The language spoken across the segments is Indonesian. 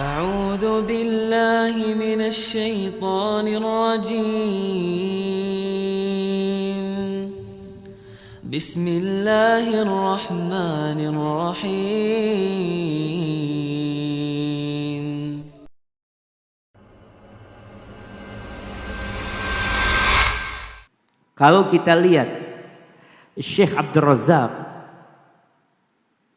أعوذ بالله من الشيطان الرجيم بسم الله الرحمن الرحيم Kalau kita lihat Syekh Abdul Razak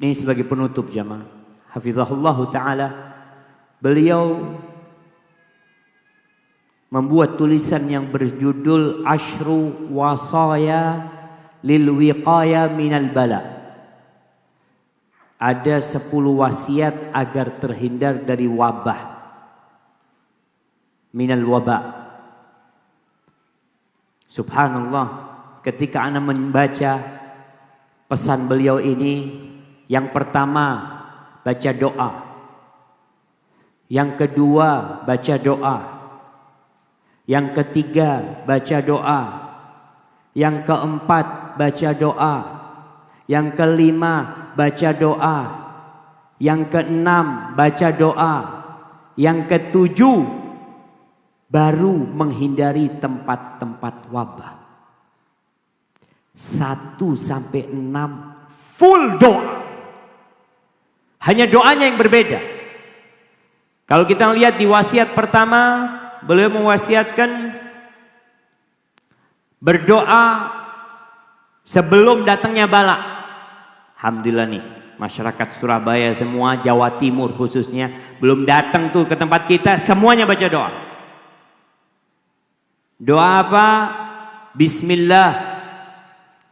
ini sebagai penutup jamaah hafizahullah ta'ala, beliau membuat tulisan yang berjudul Ashru Wasaya Lil Wiqaya Minal Bala. Ada 10 wasiat agar terhindar dari wabah, minal wabah. Subhanallah, ketika ana membaca pesan beliau ini, yang pertama baca doa, yang kedua baca doa, yang ketiga baca doa, yang keempat baca doa, yang kelima baca doa, yang keenam baca doa, yang ketujuh baru menghindari tempat-tempat wabah. 1 sampai 6 full doa. Hanya doanya yang berbeda. Kalau kita lihat di wasiat pertama, beliau mewasiatkan berdoa sebelum datangnya bala. Alhamdulillah nih, masyarakat Surabaya semua, Jawa Timur khususnya, belum datang tuh ke tempat kita, semuanya baca doa. Doa apa? Bismillah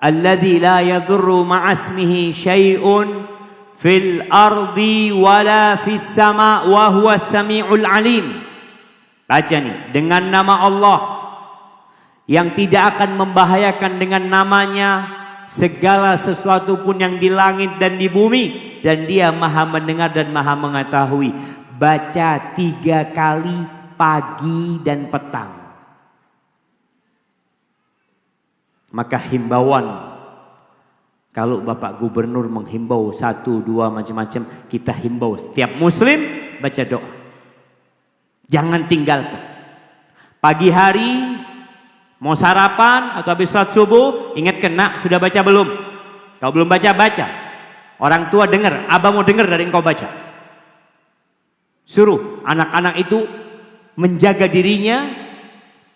alladzi la yadurru ma'asmihi syai'un fil ardi wala fis sama wa huwas samiul alim. Baca nih, dengan nama Allah yang tidak akan membahayakan dengan namanya segala sesuatu pun yang di langit dan di bumi, dan dia maha mendengar dan maha mengetahui. Baca 3 kali pagi dan petang. Maka himbauan, kalau Bapak Gubernur menghimbau 1, 2 macam-macam, kita himbau setiap muslim baca doa. Jangan tinggalkan. Pagi hari mau sarapan atau habis sholat subuh, ingatkan, nak sudah baca belum? Kalau belum baca, baca. Orang tua dengar, abah mau dengar dari engkau baca. Suruh anak-anak itu menjaga dirinya,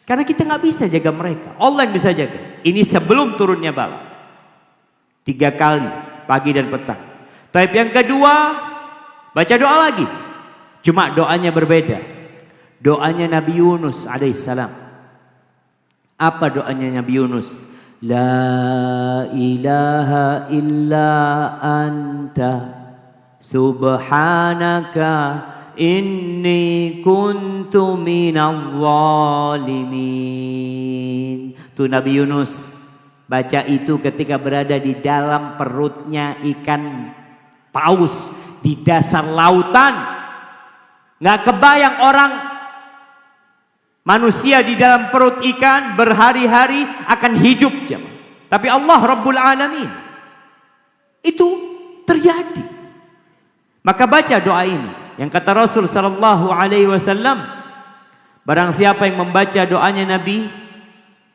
karena kita nggak bisa jaga mereka, Allah yang bisa jaga. Ini sebelum turunnya bala. 3 kali pagi dan petang. Tapi yang kedua baca doa lagi, cuma doanya berbeda. Doanya Nabi Yunus alaihissalam. Apa doanya Nabi Yunus? La ilaha illa anta subhanaka inni kuntu minadh zalimin. Tuh Nabi Yunus baca itu ketika berada di dalam perutnya ikan paus di dasar lautan. Nggak kebayang orang manusia di dalam perut ikan berhari-hari akan hidup. Tapi Allah Rabbul Alamin itu terjadi. Maka baca doa ini. Yang kata Rasul sallallahu alaihi wasallam, barang siapa yang membaca doanya Nabi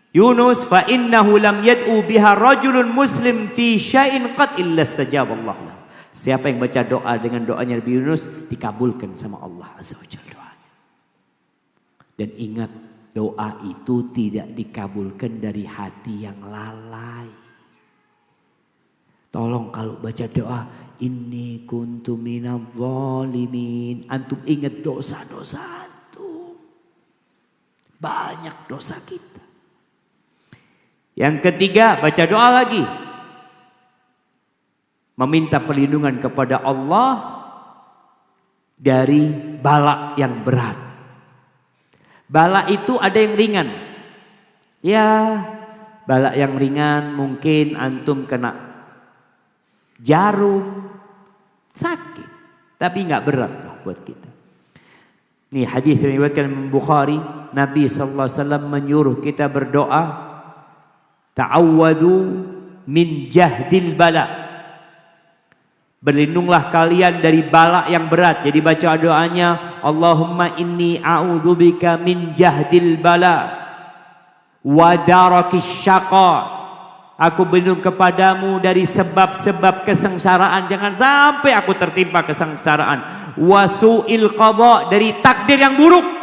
Yunus, fa innahu lam yad'u biha rajulun muslim fi syai'in qad illa istajaba Allah lahu. Siapa yang baca doa dengan doanya Nabi Yunus, dikabulkan sama Allah azza wajalla doanya. Dan ingat, doa itu tidak dikabulkan dari hati yang lalai. Tolong kalau baca doa, inni kuntu minadh zalimin, antum ingat dosa-dosa antum. Banyak dosa kita. Yang ketiga, baca doa lagi. Meminta perlindungan kepada Allah dari bala yang berat. Bala itu ada yang ringan. Ya, bala yang ringan mungkin antum kena jarum, sakit, tapi nggak berat lah buat kita. Nih hadis yang diriwayatkan Bukhari, Nabi SAW menyuruh kita berdoa, ta'awwadhu min jahdil bala. Berlindunglah kalian dari bala yang berat. Jadi baca doanya, Allahumma inni a'udzubika min jahdil bala wa darakis syaqa. Aku berlindung kepadamu dari sebab-sebab kesengsaraan. Jangan sampai aku tertimpa kesengsaraan. Wa su'il qada, dari takdir yang buruk.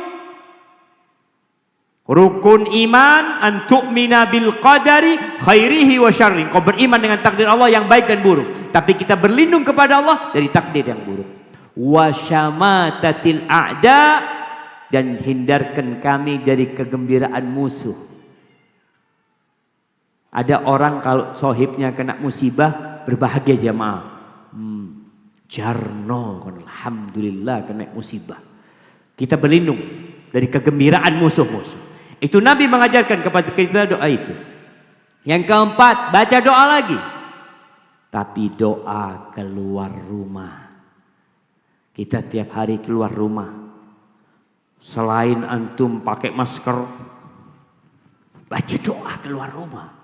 Rukun iman an tu'mina bil qadari khairihi wa syarri. Kau beriman dengan takdir Allah yang baik dan buruk. Tapi kita berlindung kepada Allah dari takdir yang buruk. Wa syamatatil a'da, dan hindarkan kami dari kegembiraan musuh. Ada orang kalau sohibnya kena musibah berbahagia jamaah. Jarno, alhamdulillah kena musibah. Kita berlindung dari kegembiraan musuh-musuh. Itu Nabi mengajarkan kepada kita doa itu. Yang keempat, baca doa lagi. Tapi doa keluar rumah. Kita tiap hari keluar rumah. Selain antum pakai masker, baca doa keluar rumah.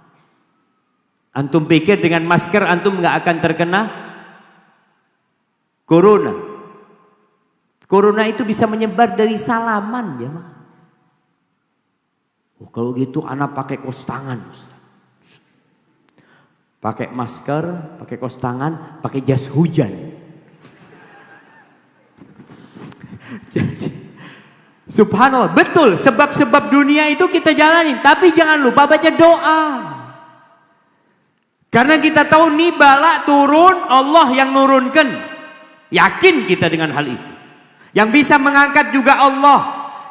Antum pikir dengan masker antum nggak akan terkena corona? Corona itu bisa menyebar dari salaman, ya. Oh, kalau gitu anak pakai kos tangan, pakai masker, pakai kos tangan, pakai jas hujan. Jadi, subhanallah, betul, sebab-sebab dunia itu kita jalani, tapi jangan lupa baca doa. Karena kita tahu nih bala turun, Allah yang nurunkan. Yakin kita dengan hal itu. Yang bisa mengangkat juga Allah.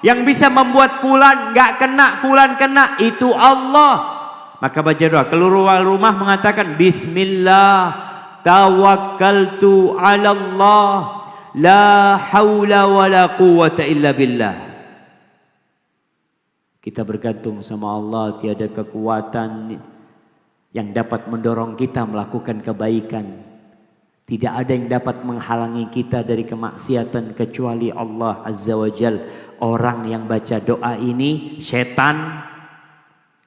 Yang bisa membuat fulan gak kena, fulan kena, itu Allah. Maka baca doa. Keluar rumah mengatakan Bismillah tawakkaltu ala Allah, la hawla wa la quwwata illa billah. Kita bergantung sama Allah, tiada kekuatan yang dapat mendorong kita melakukan kebaikan. Tidak ada yang dapat menghalangi kita dari kemaksiatan kecuali Allah Azza wa Jal. Orang yang baca doa ini, setan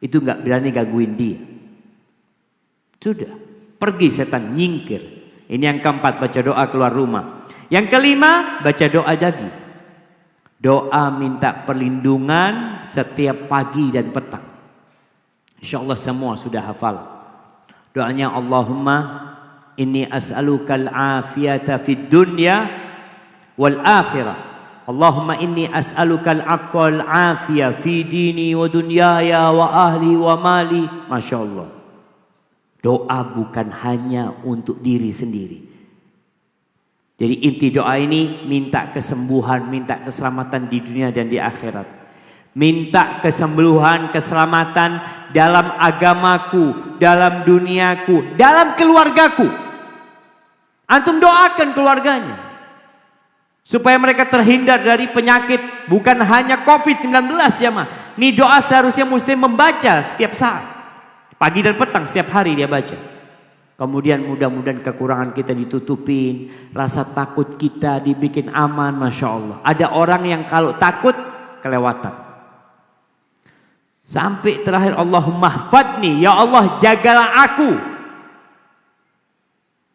itu gak berani gangguin dia. Sudah, pergi setan, nyingkir. Ini yang keempat, baca doa keluar rumah. Yang kelima, baca doa lagi. Doa minta perlindungan setiap pagi dan petang. InsyaAllah semua sudah hafal. Doanya Allahumma inni as'alukal afiyata fid dunya wal akhirah. Allahumma inni as'alukal afwa wal afiyah fi dini wa dunyaya wa ahli wa mali. Masya Allah. Doa bukan hanya untuk diri sendiri. Jadi inti doa ini minta kesembuhan, minta keselamatan di dunia dan di akhirat. Minta kesembuhan, keselamatan dalam agamaku, dalam duniaku, dalam keluargaku. Antum doakan keluarganya. Supaya mereka terhindar dari penyakit. Bukan hanya COVID-19 ya mah. Ini doa seharusnya muslim membaca setiap saat. Pagi dan petang setiap hari dia baca. Kemudian mudah-mudahan kekurangan kita ditutupin. Rasa takut kita dibikin aman, Masya Allah. Ada orang yang kalau takut kelewatan. Sampai terakhir Allahumma hfadni, ya Allah jagalah aku.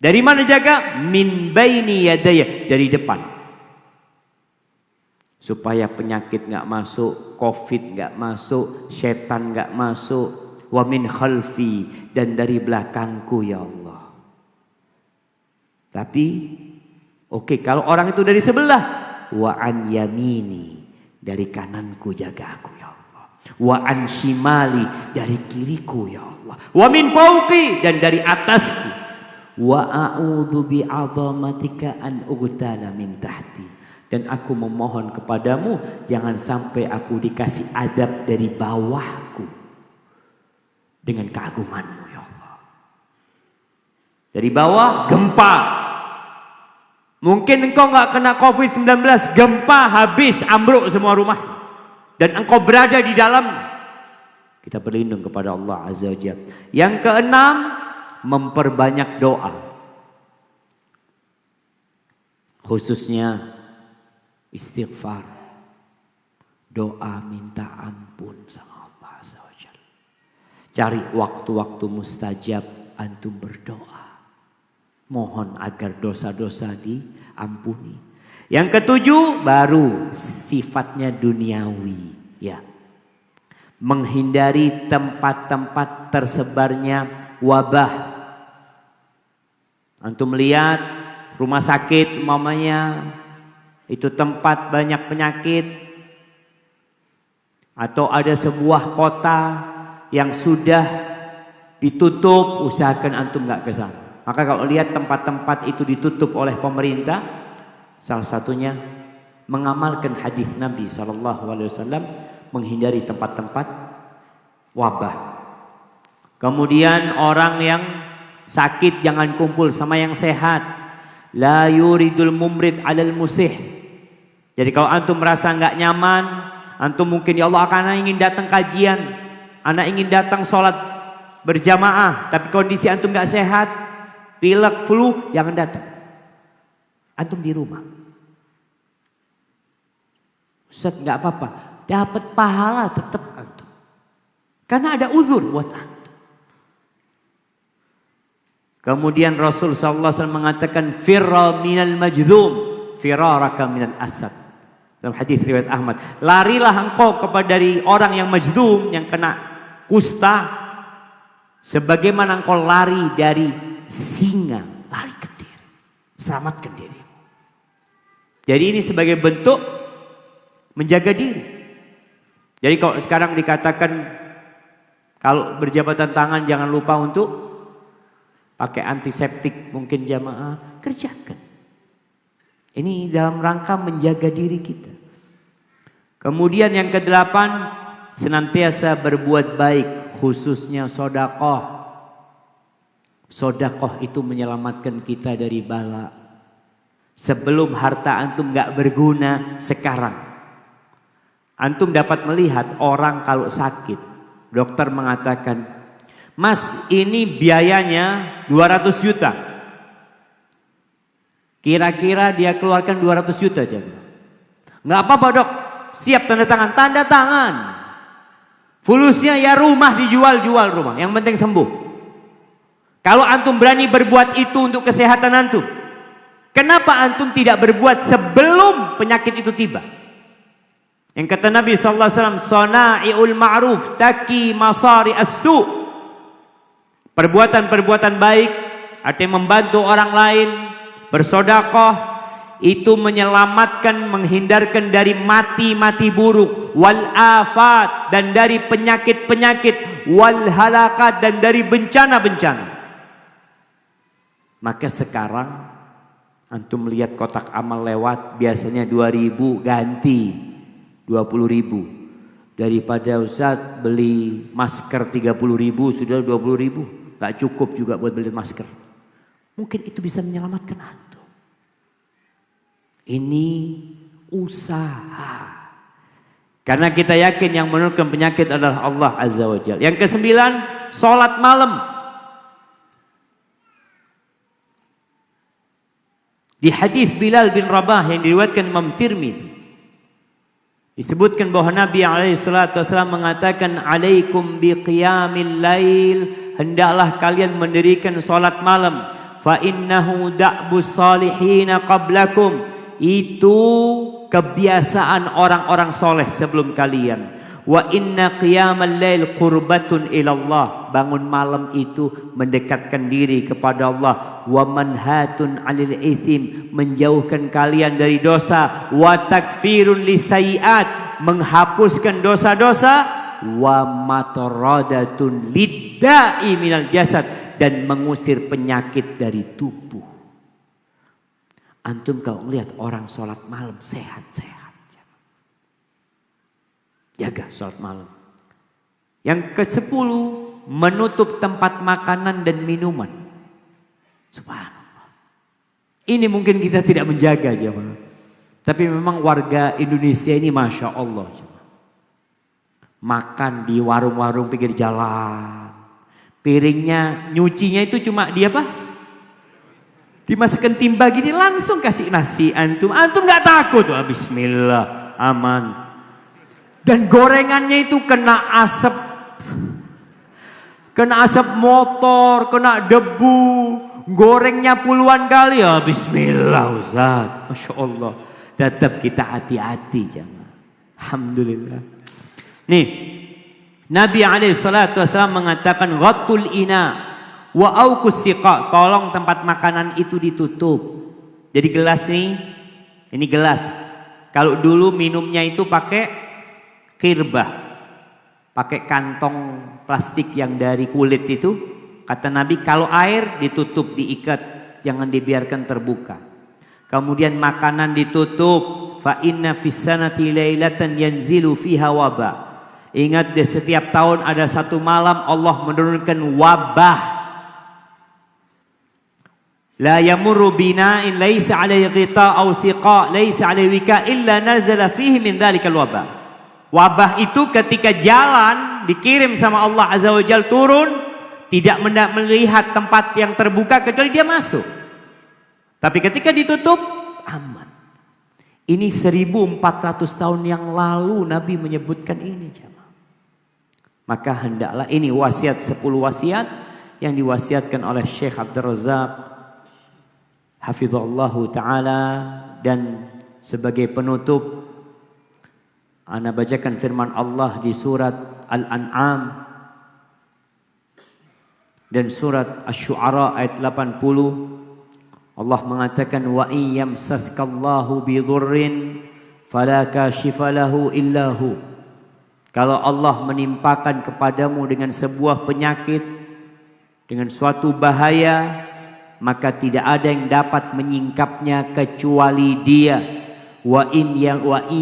Dari mana jaga? Min baini yadaya, dari depan. Supaya penyakit gak masuk, COVID gak masuk, setan gak masuk. Wa min khalfi, dan dari belakangku ya Allah. Tapi oke, kalau orang itu dari sebelah, wa an yamini, dari kananku jaga aku ya Allah. Wa an shimali, dari kiriku ya Allah. Wa min fauqi, dan dari atasku. Wa a'udzu bi'azamatika an ughtala min tahti, dan aku memohon kepadamu jangan sampai aku dikasih adab dari bawahku dengan keagunganmu ya Allah. Dari bawah gempa. Mungkin engkau gak kena COVID-19, gempa habis, ambruk semua rumah. Dan engkau berada di dalam. Kita berlindung kepada Allah Azza wa Jalla. Yang keenam, memperbanyak doa. Khususnya istighfar. Doa minta ampun sama Allah Azza wa Jalla. Cari waktu-waktu mustajab antum berdoa. Mohon agar dosa-dosa diampuni. Yang ketujuh baru sifatnya duniawi, ya. Menghindari tempat-tempat tersebarnya wabah. Antum lihat rumah sakit umpamanya itu tempat banyak penyakit, atau ada sebuah kota yang sudah ditutup, usahakan antum nggak ke sana. Maka kalau lihat tempat-tempat itu ditutup oleh pemerintah, salah satunya mengamalkan hadis Nabi SAW, menghindari tempat-tempat wabah. Kemudian orang yang sakit jangan kumpul sama yang sehat. La yuridul mumrid alal musih. Jadi kalau antum merasa nggak nyaman, antum mungkin ya Allah anak ingin datang kajian, anak ingin datang sholat berjamaah, tapi kondisi antum nggak sehat, pilek, flu, jangan datang. Antum di rumah. Ustaz nggak apa-apa, dapat pahala tetap antum. Karena ada uzur buat antum. Kemudian Rasul SAW mengatakan firra minal majdhum firaraka minal asad. Dalam hadis riwayat Ahmad, larilah engkau dari orang yang majdhum, yang kena kusta, sebagaimana engkau lari dari singa, lari ke diri, selamatkan diri. Jadi ini sebagai bentuk menjaga diri. Jadi kalau sekarang dikatakan kalau berjabatan tangan jangan lupa untuk pakai antiseptik, mungkin jamaah kerjakan. Ini dalam rangka menjaga diri kita. Kemudian yang kedelapan, senantiasa berbuat baik, khususnya sedekah. Sedekah itu menyelamatkan kita dari bala. Sebelum harta antum gak berguna, sekarang antum dapat melihat orang kalau sakit, dokter mengatakan, Mas, ini biayanya 200 juta. Kira-kira dia keluarkan 200 juta aja. Nggak apa-apa dok, siap tanda tangan. Tanda tangan. Fulusnya ya rumah, dijual rumah. Yang penting sembuh. Kalau antum berani berbuat itu untuk kesehatan antum, kenapa antum tidak berbuat sebelum penyakit itu tiba? Yang kata Nabi SAW, Sona'iul ma'ruf taki masari as-su'. Perbuatan-perbuatan baik, artinya membantu orang lain, bersedekah, itu menyelamatkan, menghindarkan dari mati buruk, wal afat, dan dari penyakit-penyakit, wal halakat, dan dari bencana-bencana. Maka sekarang antum melihat kotak amal lewat, biasanya 2.000 ganti 20.000. Daripada Ustaz beli masker 30.000 sudah 20.000. Gak cukup juga buat beli masker. Mungkin itu bisa menyelamatkan antum. Ini usaha. Karena kita yakin yang menurunkan penyakit adalah Allah Azza wa Jalla. Yang kesembilan, sholat malam. Di hadis Bilal bin Rabah yang diriwayatkan Imam Tirmidzi, disebutkan bahwa Nabi SAW mengatakan, alaikum biqiyamil lail, hendaklah kalian mendirikan salat malam. Fa innahu da'bus salihina qablakum, itu kebiasaan orang-orang soleh sebelum kalian. Wa inna qiyamal lail qurbatun ilallah, bangun malam itu mendekatkan diri kepada Allah. Wa manhatun 'anil ithim, menjauhkan kalian dari dosa. Wa takfirun lisayiat, menghapuskan dosa-dosa. Wa mataradatun lidda'i minal jasad, dan mengusir penyakit dari tubuh. Antum kalau melihat orang sholat malam sehat-sehat, jaga sholat malam. Yang ke-10, menutup tempat makanan dan minuman. Subhanallah. Ini mungkin kita tidak menjaga jemaah. Tapi memang warga Indonesia ini Masya Allah. Makan di warung-warung pinggir jalan. Piringnya, nyucinya itu cuma dia apa? Dimasukkan timba gini langsung kasih nasi antum. Antum gak takut. Wah, bismillah, aman. Dan gorengannya itu kena asap. Kena asap motor, kena debu. Gorengnya puluhan kali. Ya bismillah Ustaz. Masya Allah. tetap kita hati-hati jemaah. Alhamdulillah. Nih, Nabi SAW mengatakan ghattul ina wa auqus siqa, tolong tempat makanan itu ditutup. Jadi gelas nih, ini gelas. Kalau dulu minumnya itu pakai kirbah, pakai kantong plastik yang dari kulit itu, kata Nabi kalau air ditutup, diikat, jangan dibiarkan terbuka. Kemudian makanan ditutup, fa inna fis sanati lailatan yanzilu fiha waba. Ingat deh, setiap tahun ada satu malam Allah menurunkan wabah. La yamurru bina'in laisa 'alaihi ghita aw siqa laisa 'alaihi wika illa nazala fihi min dzalikal wabah. Wabah itu ketika jalan dikirim sama Allah Azza wa Jalla turun, tidak melihat tempat yang terbuka kecuali dia masuk. Tapi ketika ditutup aman. Ini 1400 tahun yang lalu Nabi menyebutkan ini, jemaah. Maka hendaklah, ini wasiat 10 wasiat yang diwasiatkan oleh Syekh Abdul Razak hafizallahu ta'ala. Dan sebagai penutup ana bacakan firman Allah di surat Al-An'am dan surat Asy-Syu'ara ayat 80. Allah mengatakan wa in yamsaskallahu bidurrin fala kashifa lahu illa hu. Kalau Allah menimpakan kepadamu dengan sebuah penyakit, dengan suatu bahaya, maka tidak ada yang dapat menyingkapnya kecuali Dia. Wa in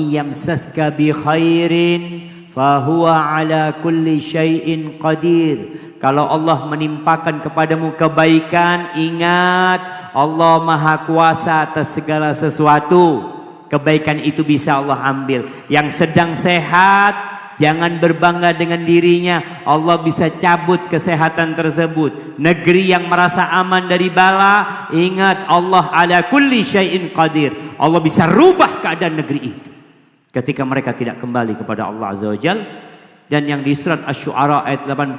yamsaska bi khairin fahuwa ala kulli syai'in qadir. Kalau Allah menimpakan kepadamu kebaikan, ingat Allah Maha Kuasa atas segala sesuatu. Kebaikan itu bisa Allah ambil. Yang sedang sehat, jangan berbangga dengan dirinya. Allah bisa cabut kesehatan tersebut. Negeri yang merasa aman dari bala, ingat Allah ala kulli syai'in qadir. Allah bisa rubah keadaan negeri itu ketika mereka tidak kembali kepada Allah Azza wa Jalla. Dan yang di surat Asy-Syu'ara ayat 80,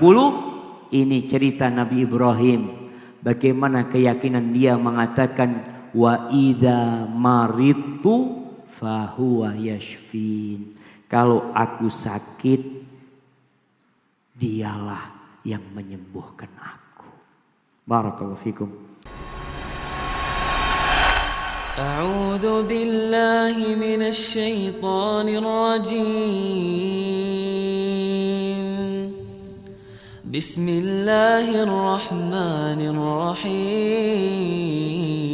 ini cerita Nabi Ibrahim. Bagaimana keyakinan dia mengatakan wa idza maridtu fahuwa yashfin. Kalau aku sakit, dialah yang menyembuhkan aku. Barakallahu fikum. A'udzu billahi minasy syaithanir rajim. Bismillahirrahmanirrahim.